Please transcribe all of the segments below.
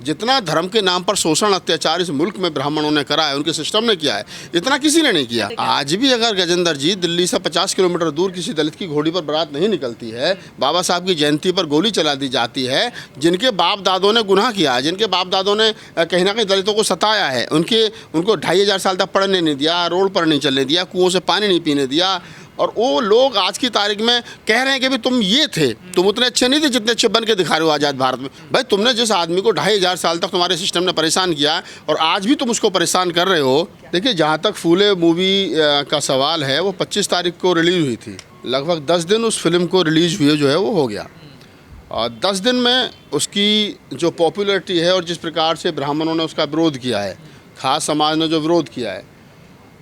जितना धर्म के नाम पर शोषण अत्याचार इस मुल्क में ब्राह्मणों ने करा है, उनके सिस्टम ने किया है, इतना किसी ने नहीं किया। आज भी अगर गजेंद्र जी दिल्ली से 50 किलोमीटर दूर किसी दलित की घोड़ी पर बारात नहीं निकलती है, बाबा साहब की जयंती पर गोली चला दी जाती है, जिनके बाप दादों ने गुनाह किया है, जिनके बाप दादों ने कहीं ना कहीं दलितों को सताया है, उनको 2500 साल तक पढ़ने नहीं दिया, रोड पर नहीं चलने दिया, कुओं से पानी नहीं पीने दिया, और वो लोग आज की तारीख में कह रहे हैं कि भाई तुम ये थे, तुम उतने अच्छे नहीं थे जितने अच्छे बन के दिखा रहे हो आज़ाद भारत में। भाई तुमने जिस आदमी को 2500 साल तक तुम्हारे सिस्टम ने परेशान किया और आज भी तुम उसको परेशान कर रहे हो। देखिए, जहाँ तक फूले मूवी का सवाल है, वो 25 तारीख को रिलीज़ हुई थी। लगभग 10 दिन उस फिल्म को रिलीज़ हुए जो है वो हो गया, और 10 दिन में उसकी जो पॉपुलैरिटी है और जिस प्रकार से ब्राह्मणों ने उसका विरोध किया है, खास समाज ने जो विरोध किया है,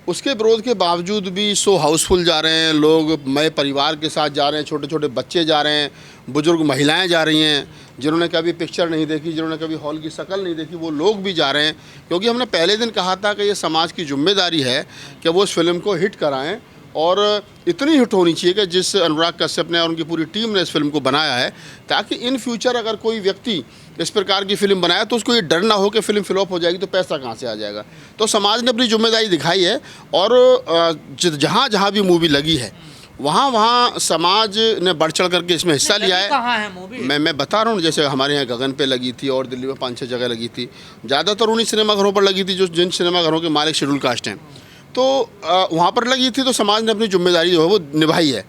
उसके विरोध के बावजूद भी शो हाउसफुल जा रहे हैं लोग, नए परिवार के साथ जा रहे हैं, छोटे छोटे बच्चे जा रहे हैं, बुजुर्ग महिलाएं जा रही हैं, जिन्होंने कभी पिक्चर नहीं देखी, जिन्होंने कभी हॉल की शक्ल नहीं देखी, वो लोग भी जा रहे हैं। क्योंकि हमने पहले दिन कहा था कि ये समाज की जिम्मेदारी है कि वो इस फिल्म को हिट कराएं, और इतनी हिट होनी चाहिए कि जिस अनुराग कश्यप ने और उनकी पूरी टीम ने इस फिल्म को बनाया है, ताकि इन फ्यूचर अगर कोई व्यक्ति इस प्रकार की फिल्म बनाया तो उसको ये डर ना हो कि फिल्म फ्लॉप हो जाएगी तो पैसा कहाँ से आ जाएगा। तो समाज ने अपनी जिम्मेदारी दिखाई है, और जहाँ जहाँ भी मूवी लगी है वहाँ समाज ने बढ़ चढ़ करके इसमें हिस्सा लिया है। कहाँ है मूवी? मैं बता रहा हूँ, जैसे हमारे यहाँ गगन पे लगी थी और दिल्ली में 5-6 जगह लगी थी, ज़्यादातर उन्हीं सिनेमाघरों पर लगी थी जिन सिनेमाघरों के मालिक शेड्यूल कास्ट हैं, तो वहाँ पर लगी थी। तो समाज ने अपनी जिम्मेदारी जो है वो निभाई है,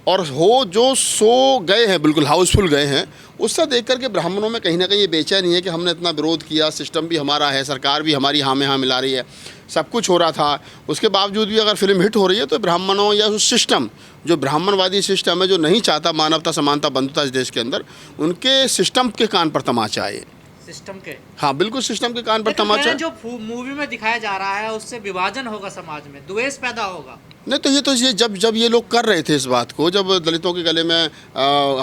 और हो जो शो गए हैं बिल्कुल हाउसफुल गए हैं, उससे देख करके ब्राह्मणों में कहीं ना कहीं ये बेचैनी है कि हमने इतना विरोध किया, सिस्टम भी हमारा है, सरकार भी हमारी हाँ में हाँ मिला रही है, सब कुछ हो रहा था, उसके बावजूद भी अगर फिल्म हिट हो रही है तो ब्राह्मणों या उस सिस्टम जो ब्राह्मणवादी सिस्टम है, जो नहीं चाहता मानवता समानता बंधुता इस देश के अंदर, उनके सिस्टम के कान पर तमाचा आए। सिस्टम के, हाँ बिल्कुल सिस्टम के कान पर तमाचा। जो मूवी में दिखाया जा रहा है उससे विभाजन होगा, समाज में द्वेष पैदा होगा। नहीं तो ये जब ये लोग कर रहे थे इस बात को, जब दलितों के गले में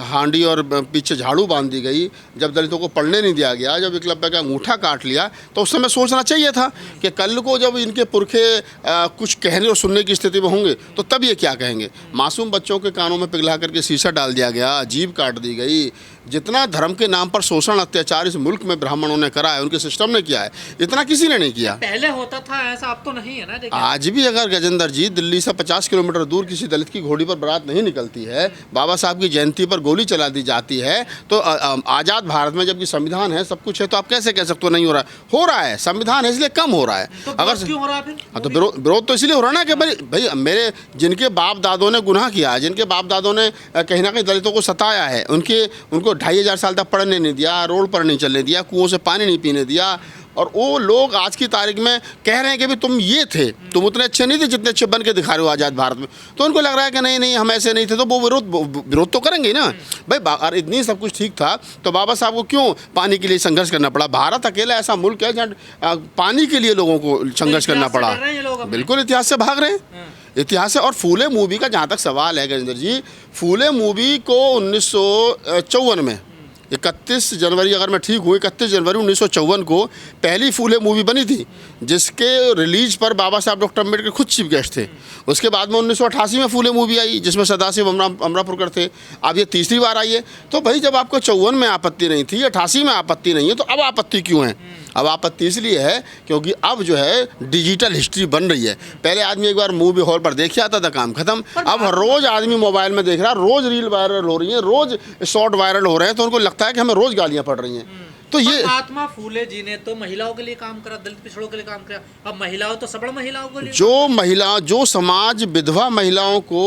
हांडी और पीछे झाड़ू बांध दी गई, जब दलितों को पढ़ने नहीं दिया गया, जब एकलव्य का अंगूठा काट लिया, तो उस समय सोचना चाहिए था कि कल को जब इनके पुरखे कुछ कहने और सुनने की स्थिति में होंगे तो तब ये क्या कहेंगे। मासूम बच्चों के कानों में पिघला करके शीशा डाल दिया गया, जीभ काट दी गई। जितना धर्म के नाम पर शोषण अत्याचार इस मुल्क में ब्राह्मणों ने करा है, उनके सिस्टम ने किया है, इतना किसी ने नहीं किया। पहले होता था ऐसा, अब तो नहीं है ना। देखिए, आज भी अगर गजेंद्र जी दिल्ली से 50 किलोमीटर दूर किसी दलित की घोड़ी पर बारात नहीं निकलती है, बाबा साहब की जयंती पर गोली चला दी जाती है, तो आज़ाद भारत में जबकि संविधान है, सब कुछ है, तो आप कैसे कह सकते हो नहीं हो रहा है? हो रहा है, संविधान है इसलिए कम हो रहा है। तो अगर क्यों हो रहा है फिर? हाँ, तो विरोध तो इसलिए हो रहा है ना कि भाई मेरे जिनके बाप दादों ने गुनाह किया है, जिनके बाप दादों ने कहीं ना कहीं दलितों को सताया है, उनको 2500 साल तक पढ़ने नहीं दिया, रोड पर नहीं चलने दिया, कुओं से पानी नहीं पीने दिया, और वो लोग आज की तारीख में कह रहे हैं कि भाई तुम ये थे, तुम उतने अच्छे नहीं थे जितने अच्छे बन के दिखा रहे हो आज़ाद भारत में। तो उनको लग रहा है कि नहीं हम ऐसे नहीं थे, तो वो विरोध तो करेंगे ना भाई। अगर इतनी सब कुछ ठीक था तो बाबा साहब को क्यों पानी के लिए संघर्ष करना पड़ा? भारत अकेला ऐसा मुल्क है जहाँ पानी के लिए लोगों को संघर्ष करना पड़ा। बिल्कुल इतिहास से भाग रहे हैं, इतिहास से। और फूले मूवी का जहाँ तक सवाल है गजेंद्र जी, फूले मूवी को 1954 में 31 जनवरी, अगर मैं ठीक हूँ, 31 जनवरी 1954 को पहली फूले मूवी बनी थी, जिसके रिलीज पर बाबा साहब डॉक्टर अम्बेडकर खुद चीफ गेस्ट थे। उसके बाद में 1988 में फूले मूवी आई, जिसमें सदाशिव अमरापुरकर थे। अब ये तीसरी बार आई है। तो भाई जब आपको 54 में आपत्ति नहीं थी, 88 में आपत्ति नहीं है, तो अब आपत्ति क्यों है? अब आपत्ति इसलिए है क्योंकि अब जो है डिजिटल हिस्ट्री बन रही है। पहले आदमी एक बार मूवी हॉल पर देख आता था, काम खत्म। अब रोज आदमी मोबाइल में देख रहा है, रोज रील वायरल हो रही है, रोज शॉर्ट वायरल हो रहे हैं, तो उनको लगता है कि हमें रोज गालियां पड़ रही हैं। तो ये महात्मा फूले जी ने तो महिलाओं के लिए काम करा, दलित पिछड़ों के लिए काम करा। अब महिलाओं तो सबड़ महिलाओं के लिए, जो समाज विधवा महिलाओं को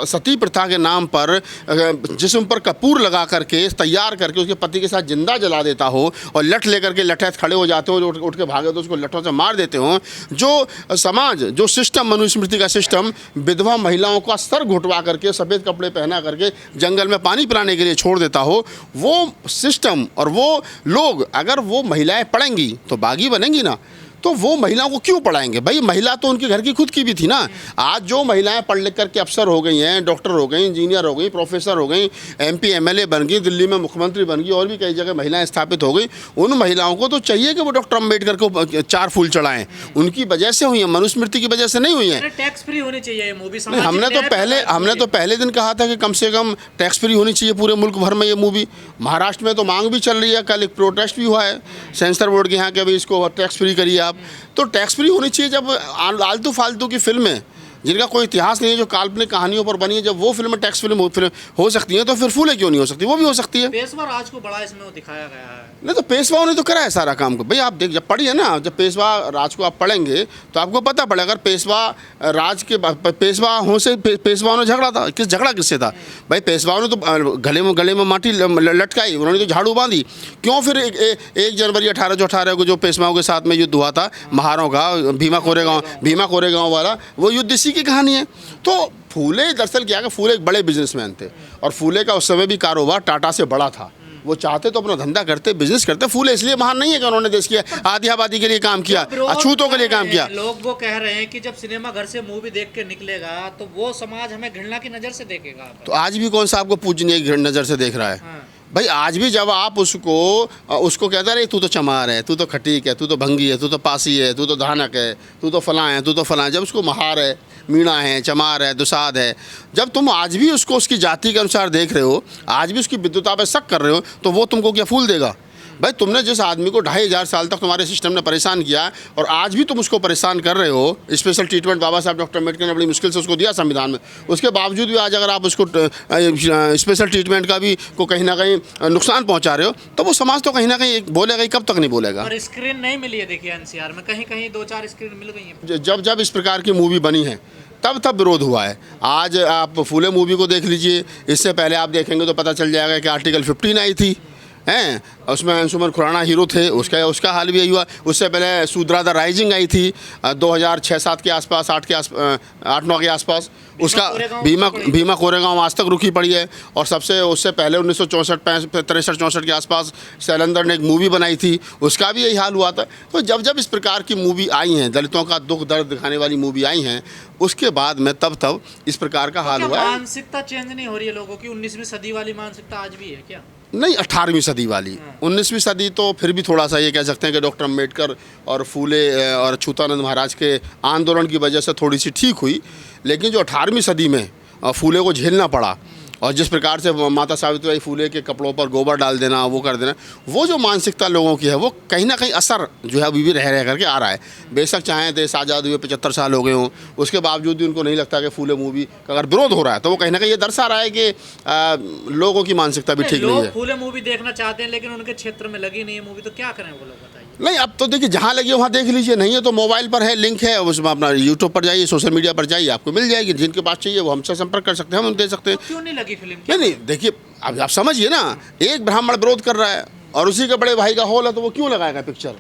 सती प्रथा के नाम पर जिस्म पर कपूर लगा करके तैयार करके उसके पति के साथ जिंदा जला देता हो, और लठ लेकर के लठैत खड़े हो जाते हो, जो उठ के भागे तो उसको लठों से मार देते हो, जो समाज, जो सिस्टम, मनुस्मृति का सिस्टम विधवा महिलाओं का सर घुटवा करके सफ़ेद कपड़े पहना करके जंगल में पानी पिलाने के लिए छोड़ देता हो, वो सिस्टम और वो लोग, अगर वो महिलाएं पढ़ेंगी तो बागी बनेंगी ना। तो वो महिलाओं को क्यों पढ़ाएंगे? भाई महिला तो उनके घर की खुद की भी थी ना। आज जो महिलाएं पढ़ लिख करके अफसर हो गई हैं, डॉक्टर हो गई, इंजीनियर हो गई, प्रोफेसर हो गई, MP MLA बन गई, दिल्ली में मुख्यमंत्री बन गई, और भी कई जगह महिलाएं स्थापित हो गई, उन महिलाओं को तो चाहिए कि वो डॉक्टर अम्बेडकर को 4 फूल चढ़ाएं। उनकी वजह से हुई है, मनुस्मृति की वजह से नहीं हुई है। टैक्स फ्री होनी चाहिए ये मूवी। हमने तो पहले दिन कहा था कि कम से कम टैक्स फ्री होनी चाहिए पूरे मुल्क भर में ये मूवी। महाराष्ट्र में तो मांग भी चल रही है, कल एक प्रोटेस्ट भी हुआ है सेंसर बोर्ड के यहाँ कि भाई इसको टैक्स फ्री करिए आप। तो टैक्स फ्री होनी चाहिए। जब आलतू फालतू की फिल्में जिनका कोई इतिहास नहीं है, जो काल्पनिक कहानियों पर बनी है, जब वो फिल्म टैक्स फिल्म हो सकती है, तो फिर फूले क्यों नहीं हो सकती? वो भी हो सकती है। पेशवा राज को बड़ा इसमें दिखाया गया है। नहीं तो पेशवाओं ने तो करा है सारा काम को। भाई आप देख, जब पढ़िए ना, जब पेशवा राज को आप पढ़ेंगे तो आपको पता पड़ेगा। अगर पेशवा राज के पेशवाओं से पेशवाओं ने झगड़ा था, झगड़ा किससे था? भाई पेशवाओं ने तो गले में माटी लटकाई, उन्होंने तो झाड़ू बांधी। क्यों फिर 1 जनवरी 1818 को जो पेशवाओं के साथ में युद्ध हुआ था महारों का, भीमा कोरेगांव वाला, वो युद्ध इसी की कहानी है। तो फूले दरअसल क्या है, फूले एक बड़े बिजनेसमैन थे, और फूले का उस समय भी कारोबार टाटा से बड़ा था। वो चाहते तो अपना धंधा करते, बिजनेस करते। फूले इसलिए महान नहीं है कि उन्होंने देश की आधी आबादी के लिए काम किया, अछूतों के लिए काम किया। लोग वो कह रहे हैं कि जब सिनेमा घर से मूवी देख के निकलेगा तो वो समाज हमें घृणा की नज़र से देखेगा। तो आज भी कौन सा आपको पूजनीय नज़र से देख रहा है? हाँ। भाई आज भी जब आप उसको कहता रहे तू तो चमार है, तू तो खटीक है, तू तो भंगी है, तू तो पासी है, तू तो धानक है, तू तो फलां है, तू तो फलां, जब उसको महार है, मीणा है, चमार है, दुसाद है, जब तुम आज भी उसको उसकी जाति के अनुसार देख रहे हो, आज भी उसकी विद्युता पे शक कर रहे हो, तो वो तुमको क्या फूल देगा? भाई तुमने जिस आदमी को 2500 साल तक तुम्हारे सिस्टम ने परेशान किया, और आज भी तुम उसको परेशान कर रहे हो। स्पेशल ट्रीटमेंट बाबा साहब डॉक्टर अम्बेडकर ने बड़ी मुश्किल से उसको दिया संविधान में, उसके बावजूद भी आज अगर आप उसको स्पेशल ट्रीटमेंट का भी को कहीं ना कहीं नुकसान पहुंचा रहे हो, तो वो समाज तो कहीं ना कहीं बोलेगा ही, कब तक नहीं बोलेगा। और स्क्रीन नहीं मिली है, देखिए NCR में कहीं 2-4 स्क्रीन मिल गई हैं। जब इस प्रकार की मूवी बनी है तब विरोध हुआ है। आज आप फूले मूवी को देख लीजिए, इससे पहले आप देखेंगे तो पता चल जाएगा कि आर्टिकल 15 आई थी, हैं, उसमें अंशुमन खुराना हीरो थे, उसका हाल भी यही हुआ। उससे पहले शूद्रा द राइजिंग आई थी 2006-7 के आसपास, 8-9 के आसपास। उसका भीमा कोरेगांव आज तक रुकी पड़ी है। और उससे पहले 1964-63-64 के आसपास शैलेंद्र ने एक मूवी बनाई थी, उसका भी यही हाल हुआ था। तो जब इस प्रकार की मूवी आई हैं, दलितों का दुख दर्द दिखाने वाली मूवी आई हैं, उसके बाद में तब इस प्रकार का हाल हुआ है। मानसिकता चेंज नहीं हो रही है लोगों की? 19वीं सदी वाली मानसिकता आज भी है क्या? नहीं, 18वीं सदी वाली। 19वीं सदी तो फिर भी थोड़ा सा ये कह सकते हैं कि डॉक्टर अम्बेडकर और फूले और अच्युतानंद महाराज के आंदोलन की वजह से थोड़ी सी ठीक हुई। लेकिन जो 18वीं सदी में फूले को झेलना पड़ा, और जिस प्रकार से माता सावित्रीबाई फूले के कपड़ों पर गोबर डाल देना, वो कर देना, वो जो मानसिकता लोगों की है, वो कहीं ना कहीं असर जो है अभी भी रह करके आ रहा है। बेशक चाहें देश आज़ाद हुए 75 साल हो गए हों, उसके बावजूद भी उनको नहीं लगता कि फूले मूवी का अगर विरोध हो रहा है, तो वो कहीं ना कहीं ये दर्शा रहा है कि लोगों की मानसिकता भी ठीक नहीं है। फूले मूवी देखना चाहते हैं लेकिन उनके क्षेत्र में लगी नहीं है मूवी, तो क्या करें वो लोग, बताइए। नहीं, अब तो देखिए जहाँ लगी वहाँ देख लीजिए, नहीं है तो मोबाइल पर है, लिंक है, उसमें अपना यूट्यूब पर जाइए, सोशल मीडिया पर जाइए, आपको मिल जाएगी। जिनके पास चाहिए वो हमसे संपर्क कर सकते हैं, हम दे सकते हैं। क्यों नहीं लगी फिल्म? नहीं, देखिए अब आप समझिए ना, एक ब्राह्मण विरोध कर रहा है और उसी के बड़े भाई का हॉल है, तो वो क्यों लगाएगा पिक्चर?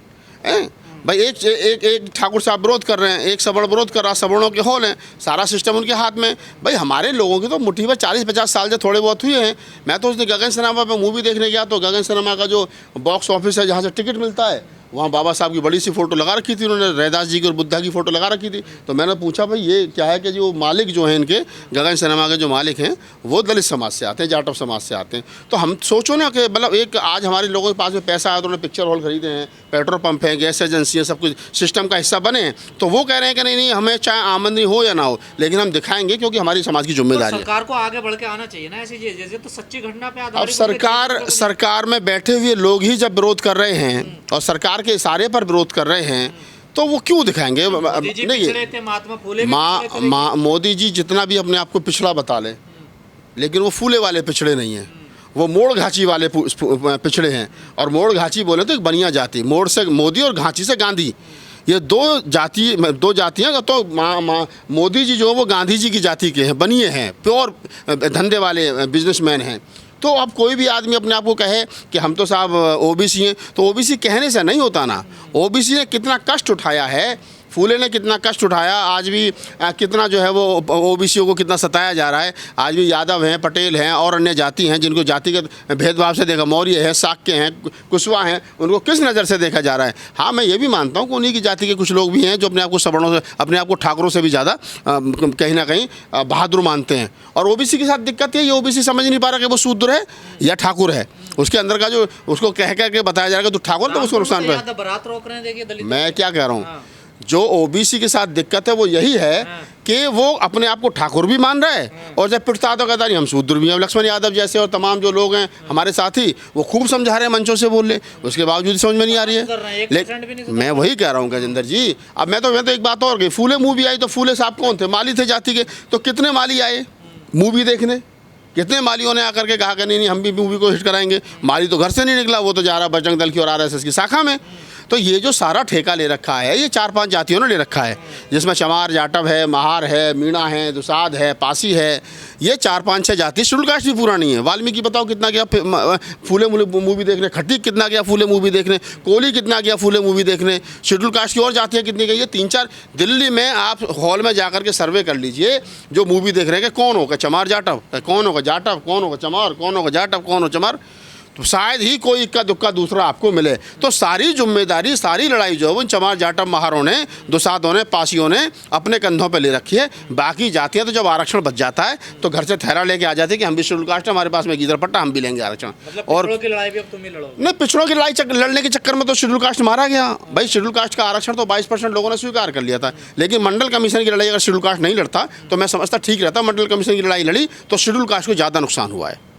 भाई एक ठाकुर साहब विरोध कर रहे हैं, एक सवर्ण विरोध कर रहा है, सवर्णों के हॉल हैं, सारा सिस्टम उनके हाथ में। भाई हमारे लोगों की तो मुट्ठी में 40-50 साल से थोड़े बहुत हुए हैं। मैं तो उस दिन गगन सिनेमा पे मूवी देखने गया, तो गगन सिनेमा का जो बॉक्स ऑफिस है, जहाँ से टिकट मिलता है, वहाँ बाबा साहब की बड़ी सी फ़ोटो लगा रखी थी उन्होंने, रैदास जी की और बुद्धा की फ़ोटो लगा रखी थी। तो मैंने पूछा भाई ये क्या है कि जो मालिक जो हैं इनके गगन सिनेमा के जो मालिक हैं वो दलित समाज से आते हैं, जाटव समाज से आते हैं। तो हम सोचो ना कि मतलब एक आज हमारे लोगों के पास में पैसा आया तो उन्होंने पिक्चर हॉल खरीदे हैं, पेट्रोल पंप है, गैस एजेंसी है, सब कुछ सिस्टम का हिस्सा बने, तो वो कह रहे हैं कि नहीं हमें चाहे आमदनी हो या ना हो, लेकिन हम दिखाएंगे क्योंकि हमारी समाज की जिम्मेदारी है। सरकार को आगे बढ़ के आना चाहिए ना ऐसी चीज़, जैसे तो सच्ची घटना पे आधारित। अब सरकार में बैठे हुए लोग ही जब विरोध कर रहे हैं और सरकार के इशारे पर विरोध कर रहे हैं, तो वो क्यों दिखाएंगे? नहीं, मोदी जी जितना भी अपने आप को पिछड़ा बता लें, लेकिन वो फूले वाले पिछड़े नहीं हैं, वो मोड़ घाची वाले पिछड़े हैं। और मोड़ घाची बोले तो एक बनिया जाति, मोड़ से मोदी और घाची से गांधी, ये दो जातियाँ। तो मोदी जी जो वो गांधी जी की जाति के हैं, बनिए हैं, प्योर धंधे वाले बिजनेसमैन हैं। तो अब कोई भी आदमी अपने आप को कहे कि हम तो साहब OBC हैं, तो OBC कहने से नहीं होता ना। OBC ने कितना कष्ट उठाया है, फूले ने कितना कष्ट उठाया, आज भी कितना जो है वो ओबीसीओ को कितना सताया जा रहा है। आज भी यादव हैं, पटेल हैं और अन्य जाति हैं जिनको जातिगत भेदभाव से देखा, मौर्य हैं, शाक्य हैं, कुशवा हैं, उनको किस नज़र से देखा जा रहा है। हाँ, मैं ये भी मानता हूँ कि उन्हीं की जाति के कुछ लोग भी हैं जो अपने आप को सवर्णों से, अपने आप को ठाकुरों से भी ज़्यादा कहीं ना कहीं बहादुर मानते हैं। और ओबीसी के साथ दिक्कत है, ये ओबीसी समझ नहीं पा रहा कि वो शूद्र है या ठाकुर है। उसके अंदर का जो उसको कह के बताया जा रहा है कि तू ठाकुर, तो उसको नुकसान पे। बारात रोक रहे हैं, देखिए दलित। मैं क्या कह रहा हूँ, जो ओबीसी के साथ दिक्कत है वो यही है कि वो अपने आप को ठाकुर भी मान रहा है और जब पिटता तो कहता नहीं हम शूद्र भी हैं। लक्ष्मण यादव जैसे और तमाम जो लोग हैं हमारे साथी, वो खूब समझा रहे हैं, मंचों से बोल रहे, उसके बावजूद समझ में नहीं आ रही है। लेकिन मैं वही कह रहा हूँ गजेंद्र जी, अब मैं तो एक बात और गई, फूले मूवी आई तो फूले साहब कौन थे? माली थे जाति के। तो कितने माली आए मूवी देखने, कितने मालियों ने आकर के कहा कि नहीं हम भी मूवी को हिट कराएंगे। माली तो घर से नहीं निकला, वो तो जा रहा बजरंग दल की और आरएसएस की शाखा में। तो ये जो सारा ठेका ले रखा है, ये 4-5 जातियों ने ले रखा है, जिसमें चमार जाटव है, महार है, मीणा है, दुसाध है, पासी है। ये 4-5-6 जाति, शेड्यूल कास्ट भी पूरा नहीं है। वाल्मीकि बताओ कितना गया फूले मूवी देखने, खट्टिक कितना गया फूले मूवी देखने, कोहली कितना गया फूले मूवी देखने, शेड्यूल कास्ट की और जातियाँ कितनी गई है। 3-4 दिल्ली में आप हॉल में जाकर के सर्वे कर लीजिए, जो मूवी देख रहे हैं कि कौन होगा चमार जाटव, कौन होगा जाटव, कौन होगा चमार, कौन होगा जाटव, कौन हो चमार, तो शायद ही कोई इक्का दुक्का दूसरा आपको मिले। तो सारी जिम्मेदारी, सारी लड़ाई जो है उन चमार जाटव महारों ने, दुसाधों ने, पासियों ने अपने कंधों पे ले रखी है। बाकी जातियाँ तो जब आरक्षण बच जाता है तो घर से थैला लेके आ जाते हैं कि हम भी शेड्यूल कास्ट है, हमारे पास में गीदर पट्टा, हम भी लेंगे आरक्षण। और पिछड़ों की लड़ाई भी अब तुम ही लड़ोगे। नहीं, पिछड़ों की लड़ाई लड़ने के चक्कर में तो शेड्यूल कास्ट मारा गया भाई। शेड्यूल कास्ट का आरक्षण तो 22% लोगों ने स्वीकार कर लिया था, लेकिन मंडल कमीशन की लड़ाई अगर शेड्यूल कास्ट नहीं लड़ता तो मैं समझता ठीक रहता। मंडल कमीशन की लड़ाई लड़ी तो शेड्यूल कास्ट को ज़्यादा नुकसान हुआ है।